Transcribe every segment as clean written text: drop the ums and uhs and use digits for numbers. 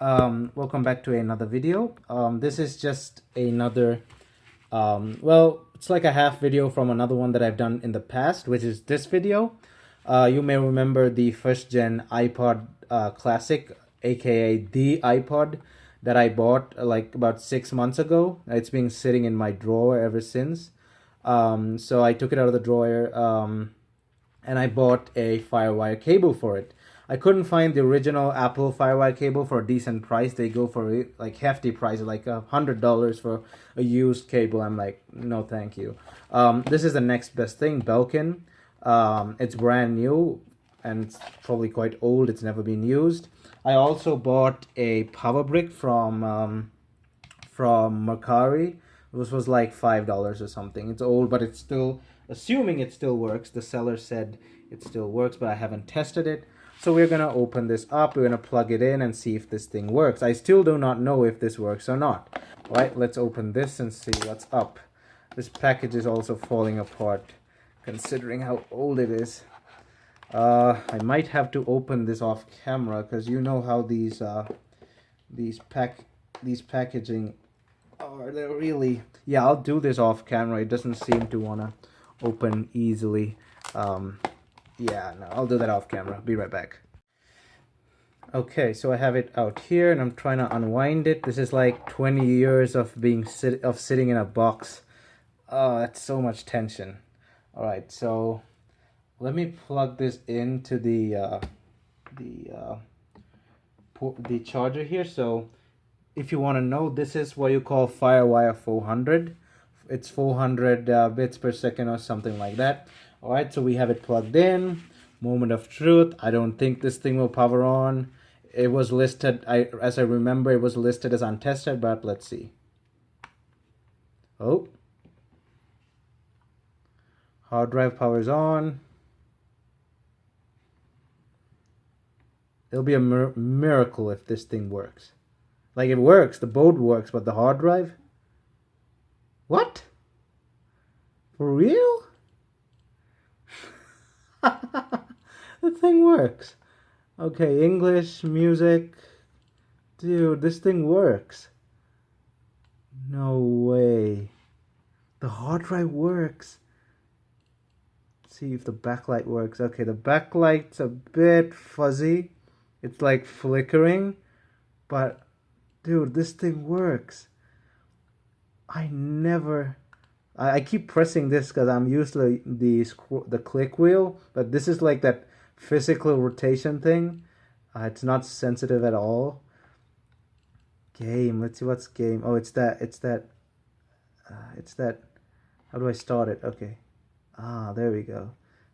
Welcome back to another video. This is just another, well, it's like a half video from another one that I've done in the past, which is this video. You may remember the first gen iPod Classic, aka the iPod that I bought like about 6 months ago. It's been sitting in my drawer ever since. So I took it out of the drawer, and I bought a Firewire cable for it. I couldn't find the original Apple Firewire cable for a decent price. They go for like hefty prices, like $100 for a used cable. I'm like, no, thank you. This is the next best thing, Belkin. It's brand new and it's probably quite old. It's never been used. I also bought a power brick from Mercari. This was like $5 or something. It's old, but it's still, assuming it still works. The seller said it still works, but I haven't tested it. So we're gonna open this up. We're gonna plug it in and see if this thing works. I still do not know if this works or not. All right, let's open this and see what's up. This package is also falling apart, considering how old it is. I might have to open this off camera because you know how these packaging are. They're really, yeah. I'll do this off camera. It doesn't seem to wanna open easily. Yeah, no, I'll do that off camera. Be right back. Okay, so I have it out here and I'm trying to unwind it. This is like 20 years of sitting in a box. Oh, that's so much tension. All right, so let me plug this into the charger here. So if you want to know, this is what you call Firewire 400. It's 400 bits per second or something like that. All right, so we have it plugged in. Moment of truth. I don't think this thing will power on. It was listed, as I remember, it was listed as untested, but let's see. Oh. Hard drive powers on. It'll be a miracle if this thing works. Like, it works, the board works, but the hard drive? What? For real? The thing works. Okay, English, music. Dude, this thing works. No way. The hard drive works. Let's see if the backlight works. Okay, the backlight's a bit fuzzy. It's like flickering. But, dude, this thing works. I keep pressing this because I'm used to the click wheel, but this is like that physical rotation thing. It's not sensitive at all. Game. Let's see what's game. Oh, it's that. How do I start it? Okay. There we go.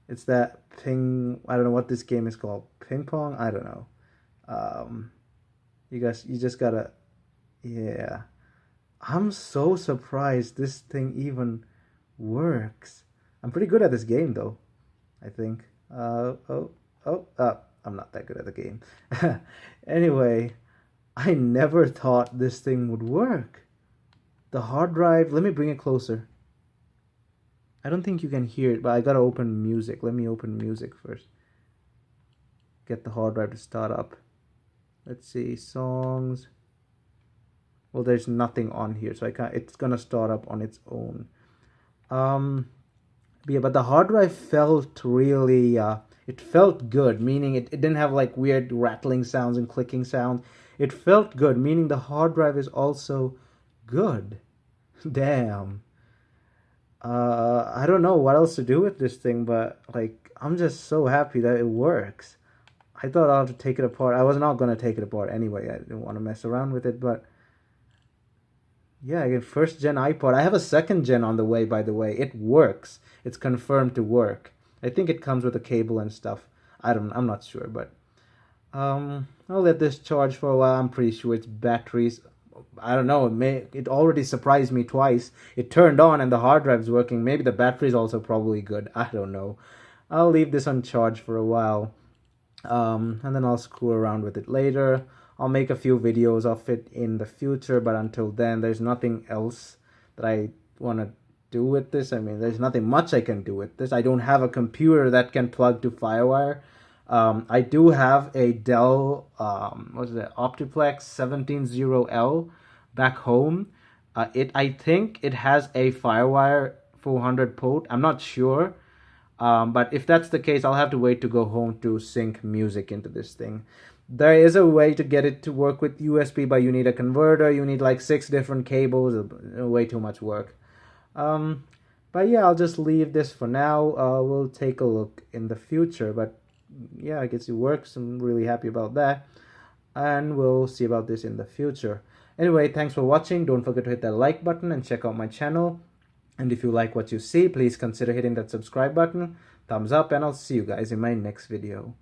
It's that ping. I don't know what this game is called. Ping pong. I don't know. You just gotta. Yeah. I'm so surprised this thing even works. I'm pretty good at this game though, I think. I'm not that good at the game. Anyway, I never thought this thing would work. The hard drive, let me bring it closer. I don't think you can hear it, but I gotta open music. Let me open music first. Get the hard drive to start up. Let's see, songs. Well, there's nothing on here, so I can't. It's gonna start up on its own. Yeah, but the hard drive felt really. It felt good, meaning it didn't have like weird rattling sounds and clicking sounds. It felt good, meaning the hard drive is also good. Damn. I don't know what else to do with this thing, but like I'm just so happy that it works. I thought I'll have to take it apart. I was not gonna take it apart anyway. I didn't want to mess around with it, but. Yeah, I get first gen iPod. I have a second gen on the way, by the way. It works. It's confirmed to work. I think it comes with a cable and stuff. I'm not sure, but I'll let this charge for a while. I'm pretty sure its batteries, I don't know, it already surprised me twice. It turned on and the hard drive's working. Maybe the battery's also probably good. I don't know. I'll leave this on charge for a while. And then I'll screw around with it later. I'll make a few videos of it in the future, but until then, there's nothing else that I want to do with this. I mean, there's nothing much I can do with this. I don't have a computer that can plug to Firewire. I do have a Dell, what is it, Optiplex 170L back home. I think it has a FireWire 400 port. I'm not sure. But if that's the case, I'll have to wait to go home to sync music into this thing. There is a way to get it to work with USB, but you need a converter. You need like 6 different cables. Way too much work. But yeah, I'll just leave this for now. We'll take a look in the future. But yeah, I guess it works. I'm really happy about that. And we'll see about this in the future. Anyway, thanks for watching. Don't forget to hit that like button and check out my channel. And if you like what you see, please consider hitting that subscribe button, thumbs up, and I'll see you guys in my next video.